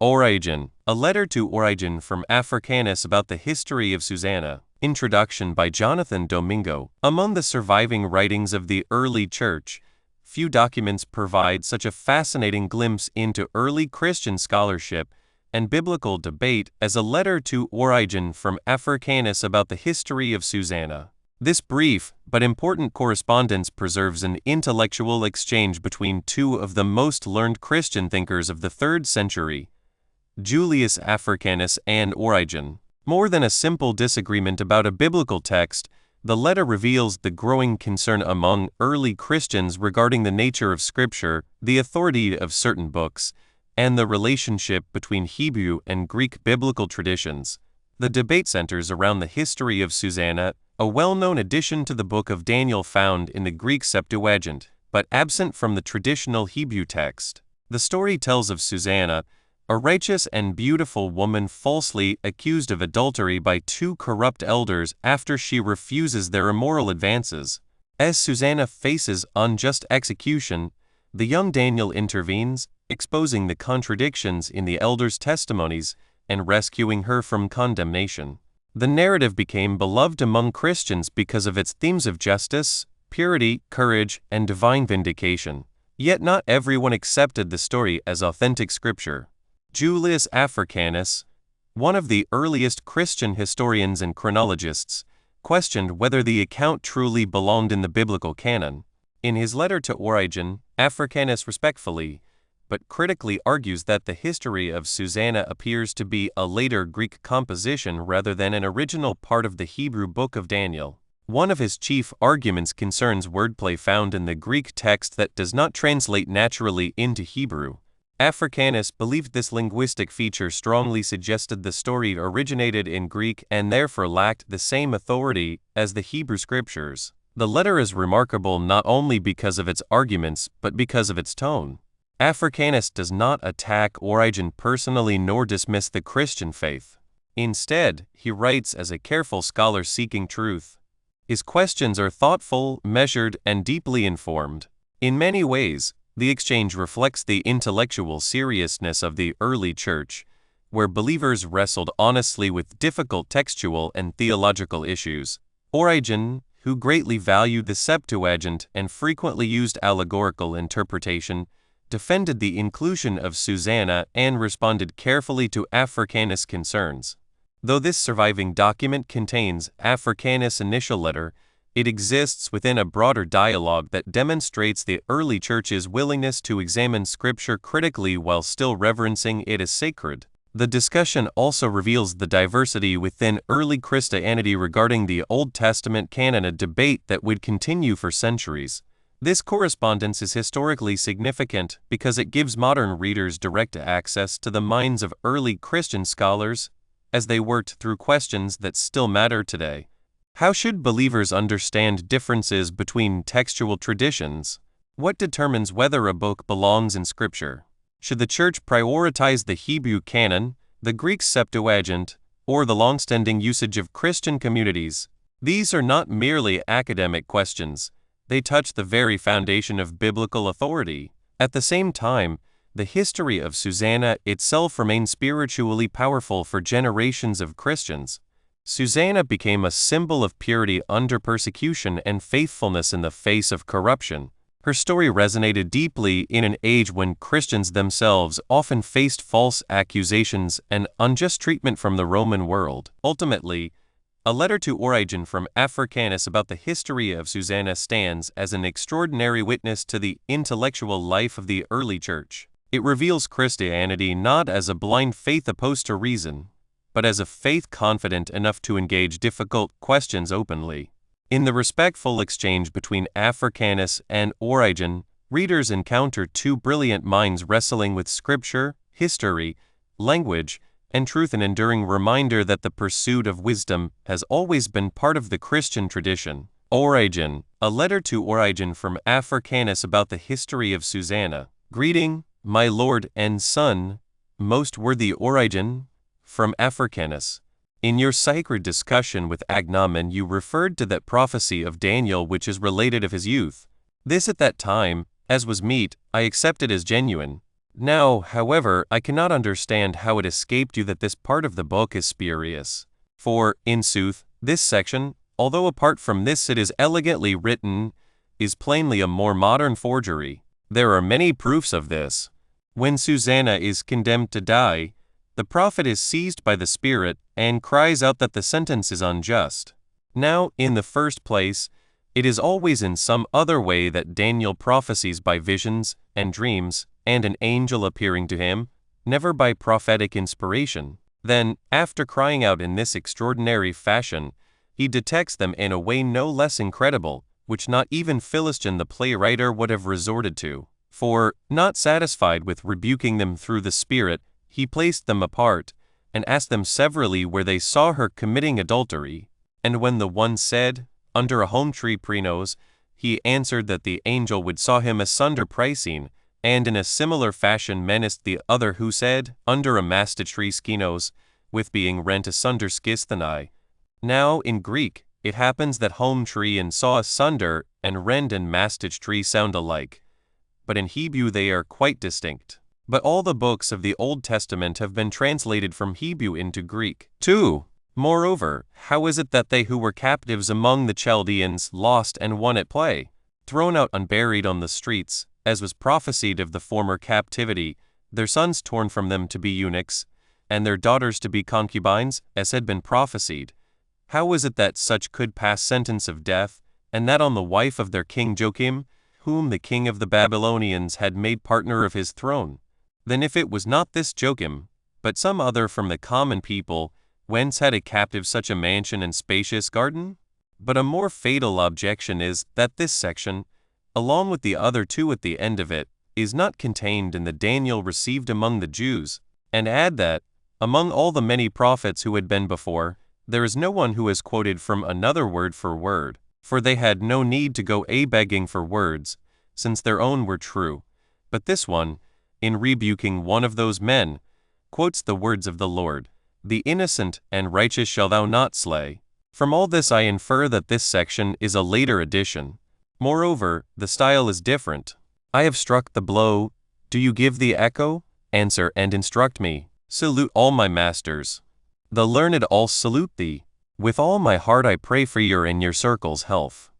Origen. A letter to Origen from Africanus about the history of Susanna. Introduction by Jonathan Domingo. Among the surviving writings of the early church, few documents provide such a fascinating glimpse into early Christian scholarship and biblical debate as a letter to Origen from Africanus about the history of Susanna. This brief but important correspondence preserves an intellectual exchange between two of the most learned Christian thinkers of the 3rd century, Julius Africanus and Origen. More than a simple disagreement about a biblical text, the letter reveals the growing concern among early Christians regarding the nature of Scripture, the authority of certain books, and the relationship between Hebrew and Greek biblical traditions. The debate centers around the history of Susanna, a well-known addition to the book of Daniel found in the Greek Septuagint, but absent from the traditional Hebrew text. The story tells of Susanna, a righteous and beautiful woman falsely accused of adultery by 2 corrupt elders after she refuses their immoral advances. As Susanna faces unjust execution, the young Daniel intervenes, exposing the contradictions in the elders' testimonies and rescuing her from condemnation. The narrative became beloved among Christians because of its themes of justice, purity, courage, and divine vindication. Yet not everyone accepted the story as authentic scripture. Julius Africanus, one of the earliest Christian historians and chronologists, questioned whether the account truly belonged in the biblical canon. In his letter to Origen, Africanus respectfully, but critically argues that the history of Susanna appears to be a later Greek composition rather than an original part of the Hebrew book of Daniel. One of his chief arguments concerns wordplay found in the Greek text that does not translate naturally into Hebrew. Africanus believed this linguistic feature strongly suggested the story originated in Greek and therefore lacked the same authority as the Hebrew scriptures. The letter is remarkable not only because of its arguments but because of its tone. Africanus does not attack Origen personally nor dismiss the Christian faith. Instead, he writes as a careful scholar seeking truth. His questions are thoughtful, measured, and deeply informed. In many ways, the exchange reflects the intellectual seriousness of the early church, where believers wrestled honestly with difficult textual and theological issues. Origen, who greatly valued the Septuagint and frequently used allegorical interpretation, defended the inclusion of Susanna and responded carefully to Africanus' concerns. Though this surviving document contains Africanus' initial letter, it exists within a broader dialogue that demonstrates the early church's willingness to examine Scripture critically while still reverencing it as sacred. The discussion also reveals the diversity within early Christianity regarding the Old Testament canon, a debate that would continue for centuries. This correspondence is historically significant because it gives modern readers direct access to the minds of early Christian scholars as they worked through questions that still matter today. How should believers understand differences between textual traditions? What determines whether a book belongs in Scripture? Should the Church prioritize the Hebrew canon, the Greek Septuagint, or the long-standing usage of Christian communities? These are not merely academic questions. They touch the very foundation of biblical authority. At the same time, the history of Susanna itself remains spiritually powerful for generations of Christians. Susanna became a symbol of purity under persecution and faithfulness in the face of corruption. Her story resonated deeply in an age when Christians themselves often faced false accusations and unjust treatment from the Roman world. Ultimately, a letter to Origen from Africanus about the history of Susanna stands as an extraordinary witness to the intellectual life of the early church. It reveals Christianity not as a blind faith opposed to reason, but as a faith confident enough to engage difficult questions openly. In the respectful exchange between Africanus and Origen, readers encounter two brilliant minds wrestling with Scripture, history, language, and truth, an enduring reminder that the pursuit of wisdom has always been part of the Christian tradition. Origen. A letter to Origen from Africanus about the history of Susanna. Greeting, my Lord and Son, most worthy Origen, from Africanus. In your sacred discussion with Agnomen you referred to that prophecy of Daniel which is related of his youth. This at that time, as was meet, I accepted as genuine. Now, however, I cannot understand how it escaped you that this part of the book is spurious. For, in sooth, this section, although apart from this it is elegantly written, is plainly a more modern forgery. There are many proofs of this. When Susanna is condemned to die, the prophet is seized by the Spirit and cries out that the sentence is unjust. Now, in the first place, it is always in some other way that Daniel prophesies by visions and dreams and an angel appearing to him, never by prophetic inspiration. Then, after crying out in this extraordinary fashion, he detects them in a way no less incredible, which not even Philistion the playwriter would have resorted to. For, not satisfied with rebuking them through the Spirit, he placed them apart, and asked them severally where they saw her committing adultery. And when the one said, under a holm tree prenos, he answered that the angel would saw him asunder pricing, and in a similar fashion menaced the other who said, under a masta tree skinos, with being rent asunder skisthanai. Now, in Greek, it happens that holm tree and saw asunder and rend and mastage tree sound alike, but in Hebrew they are quite distinct. But all the books of the Old Testament have been translated from Hebrew into Greek. 2. Moreover, how is it that they who were captives among the Chaldeans lost and won at play, thrown out unburied on the streets, as was prophesied of the former captivity, their sons torn from them to be eunuchs, and their daughters to be concubines, as had been prophesied? How is it that such could pass sentence of death, and that on the wife of their king Joachim, whom the king of the Babylonians had made partner of his throne? Then if it was not this Joachim, but some other from the common people, whence had a captive such a mansion and spacious garden? But a more fatal objection is, that this section, along with the other two at the end of it, is not contained in the Daniel received among the Jews, and add that, among all the many prophets who had been before, there is no one who has quoted from another word for word, for they had no need to go begging for words, since their own were true. But this one, in rebuking one of those men, quotes the words of the Lord, "The innocent and righteous shall thou not slay." From all this I infer that this section is a later addition. Moreover, the style is different. I have struck the blow. Do you give the echo? Answer and instruct me. Salute all my masters. The learned all salute thee. With all my heart I pray for your and your circle's health.